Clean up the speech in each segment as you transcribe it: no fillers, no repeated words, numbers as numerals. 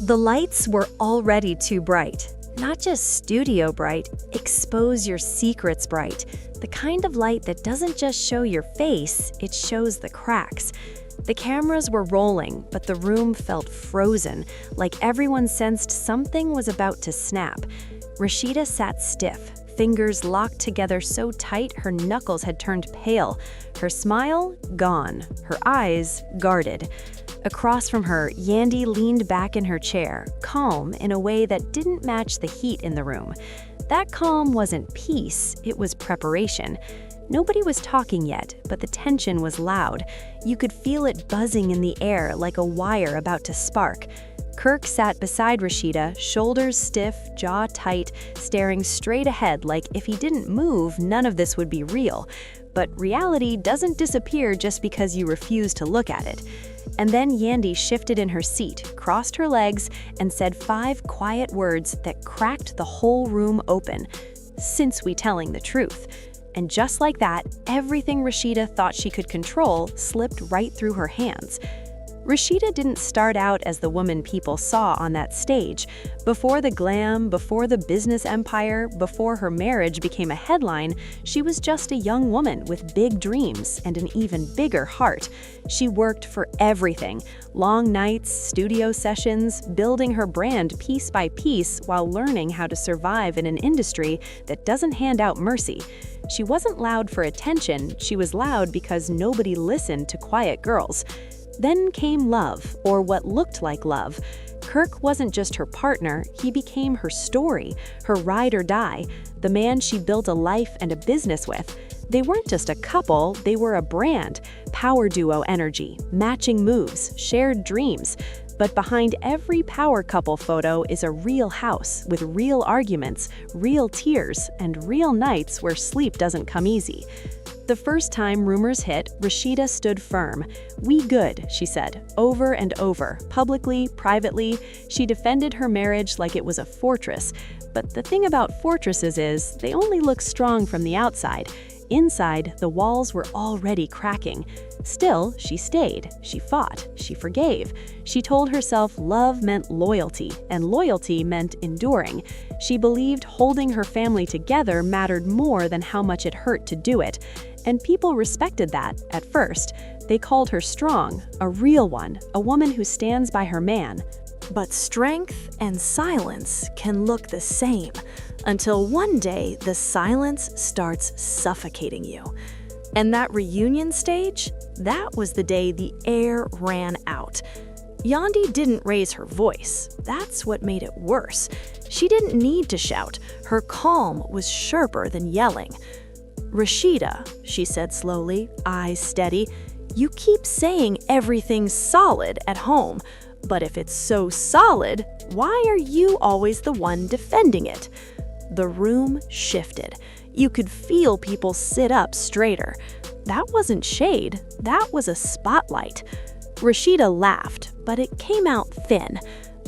The lights were already too bright. Not just studio bright, expose your secrets bright. The kind of light that doesn't just show your face, it shows the cracks. The cameras were rolling, but the room felt frozen, like everyone sensed something was about to snap. Rasheeda sat stiff, fingers locked together so tight her knuckles had turned pale. Her smile, gone. Her eyes, guarded. Across from her, Yandy leaned back in her chair, calm in a way that didn't match the heat in the room. That calm wasn't peace, it was preparation. Nobody was talking yet, but the tension was loud. You could feel it buzzing in the air like a wire about to spark. Kirk sat beside Rasheeda, shoulders stiff, jaw tight, staring straight ahead like if he didn't move, none of this would be real. But reality doesn't disappear just because you refuse to look at it. And then Yandy shifted in her seat, crossed her legs, and said 5 quiet words that cracked the whole room open. "Since we telling the truth." And just like that, everything Rasheeda thought she could control slipped right through her hands. Rasheeda didn't start out as the woman people saw on that stage. Before the glam, before the business empire, before her marriage became a headline, she was just a young woman with big dreams and an even bigger heart. She worked for everything: long nights, studio sessions, building her brand piece by piece while learning how to survive in an industry that doesn't hand out mercy. She wasn't loud for attention, she was loud because nobody listened to quiet girls. Then came love, or what looked like love. Kirk wasn't just her partner, he became her story, her ride or die, the man she built a life and a business with. They weren't just a couple, they were a brand, power duo energy, matching moves, shared dreams. But behind every power couple photo is a real house with real arguments, real tears, and real nights where sleep doesn't come easy. The first time rumors hit, Rasheeda stood firm. "We good," she said, over and over, publicly, privately. She defended her marriage like it was a fortress. But the thing about fortresses is, they only look strong from the outside. Inside, the walls were already cracking. Still, she stayed, she fought, she forgave. She told herself love meant loyalty, and loyalty meant enduring. She believed holding her family together mattered more than how much it hurt to do it. And people respected that, at first. They called her strong, a real one, a woman who stands by her man. But strength and silence can look the same, until one day the silence starts suffocating you. And that reunion stage, that was the day the air ran out. Yandy didn't raise her voice. That's what made it worse. She didn't need to shout. Her calm was sharper than yelling. "Rasheeda," she said slowly, eyes steady, "you keep saying everything's solid at home. But if it's so solid, why are you always the one defending it?" The room shifted. You could feel people sit up straighter. That wasn't shade, that was a spotlight. Rasheeda laughed, but it came out thin.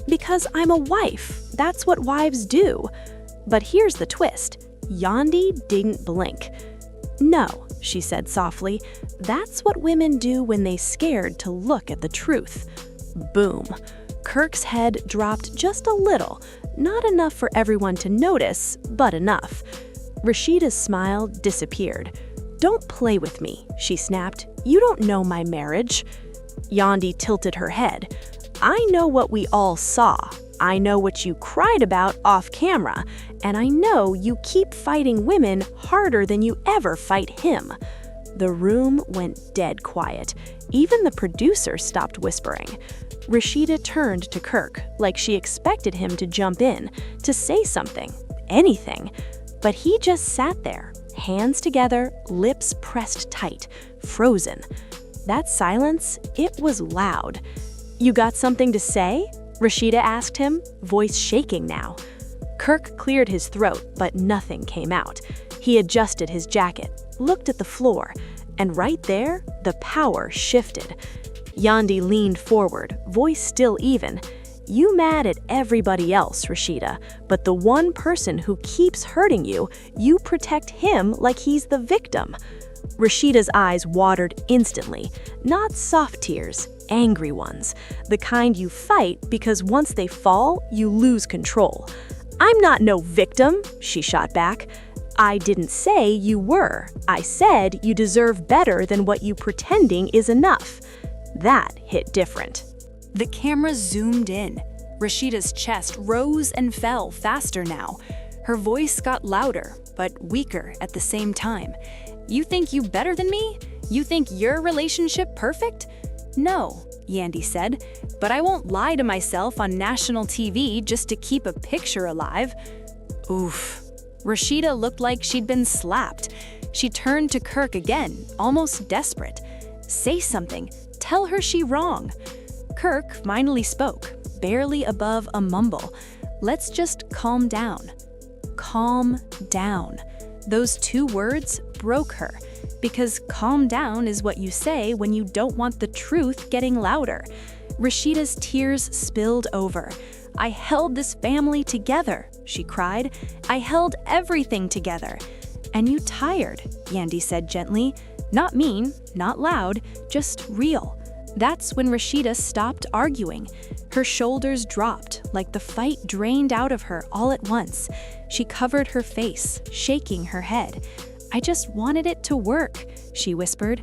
"Because I'm a wife, that's what wives do." But here's the twist. Yandy didn't blink. "No," she said softly, "that's what women do when they scared to look at the truth." Boom. Kirk's head dropped just a little, not enough for everyone to notice, but enough. Rasheeda's smile disappeared. "Don't play with me," she snapped. "You don't know my marriage." Yandy tilted her head. "I know what we all saw. I know what you cried about off camera, and I know you keep fighting women harder than you ever fight him." The room went dead quiet. Even the producer stopped whispering. Rasheeda turned to Kirk, like she expected him to jump in, to say something, anything. But he just sat there, hands together, lips pressed tight, frozen. That silence, it was loud. "You got something to say?" Rasheeda asked him, voice shaking now. Kirk cleared his throat, but nothing came out. He adjusted his jacket, looked at the floor, and right there, the power shifted. Yandy leaned forward, voice still even. "You mad at everybody else, Rasheeda, but the one person who keeps hurting you, you protect him like he's the victim." Rasheeda's eyes watered instantly, not soft tears, angry ones, the kind you fight because once they fall, you lose control. "I'm not no victim," she shot back. "I didn't say you were. I said you deserve better than what you pretending is enough." That hit different. The camera zoomed in. Rasheeda's chest rose and fell faster now. Her voice got louder, but weaker at the same time. "You think you better than me? You think your relationship perfect?" "No," Yandy said, "but I won't lie to myself on national TV just to keep a picture alive." Oof. Rasheeda looked like she'd been slapped. She turned to Kirk again, almost desperate. "Say something. Tell her she wrong." Kirk finally spoke, barely above a mumble. "Let's just calm down." Calm down. Those two words broke her, because calm down is what you say when you don't want the truth getting louder. Rasheeda's tears spilled over. "I held this family together," she cried. "I held everything together." "And you tired," Yandy said gently. Not mean, not loud, just real. That's when Rasheeda stopped arguing. Her shoulders dropped, like the fight drained out of her all at once. She covered her face, shaking her head. "I just wanted it to work," she whispered.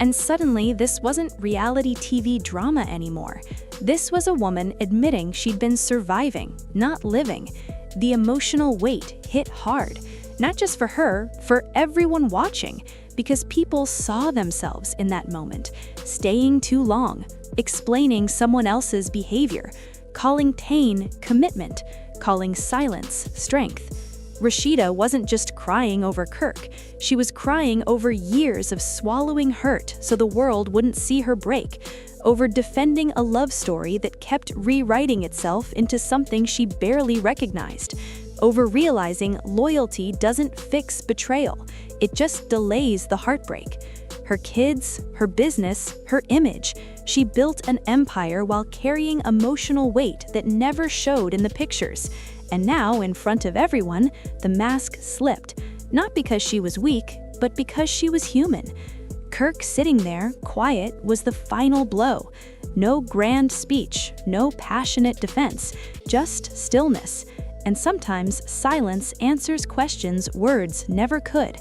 And suddenly, this wasn't reality TV drama anymore. This was a woman admitting she'd been surviving, not living. The emotional weight hit hard, not just for her, for everyone watching, because people saw themselves in that moment, staying too long, explaining someone else's behavior, calling pain commitment, calling silence strength. Rasheeda wasn't just crying over Kirk, she was crying over years of swallowing hurt so the world wouldn't see her break, over defending a love story that kept rewriting itself into something she barely recognized, over realizing loyalty doesn't fix betrayal, it just delays the heartbreak. Her kids, her business, her image. She built an empire while carrying emotional weight that never showed in the pictures. And now, in front of everyone, the mask slipped, not because she was weak, but because she was human. Kirk sitting there, quiet, was the final blow. No grand speech, no passionate defense, just stillness. And sometimes silence answers questions words never could.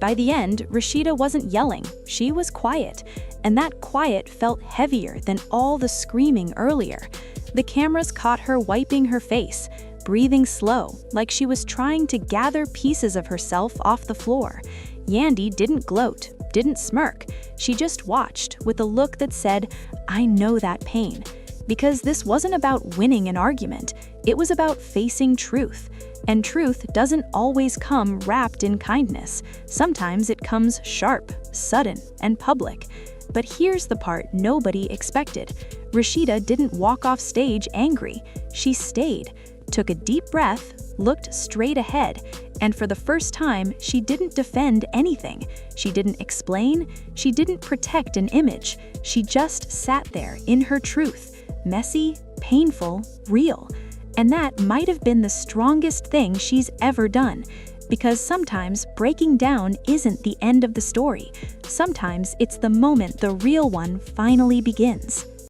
By the end, Rasheeda wasn't yelling, she was quiet, and that quiet felt heavier than all the screaming earlier. The cameras caught her wiping her face, breathing slow, like she was trying to gather pieces of herself off the floor. Yandy didn't gloat, didn't smirk. She just watched with a look that said, "I know that pain." Because this wasn't about winning an argument, it was about facing truth. And truth doesn't always come wrapped in kindness. Sometimes it comes sharp, sudden, and public. But here's the part nobody expected. Rasheeda didn't walk off stage angry. She stayed, took a deep breath, looked straight ahead, and for the first time, she didn't defend anything. She didn't explain, she didn't protect an image. She just sat there in her truth, messy, painful, real. And that might have been the strongest thing she's ever done. Because sometimes breaking down isn't the end of the story. Sometimes it's the moment the real one finally begins.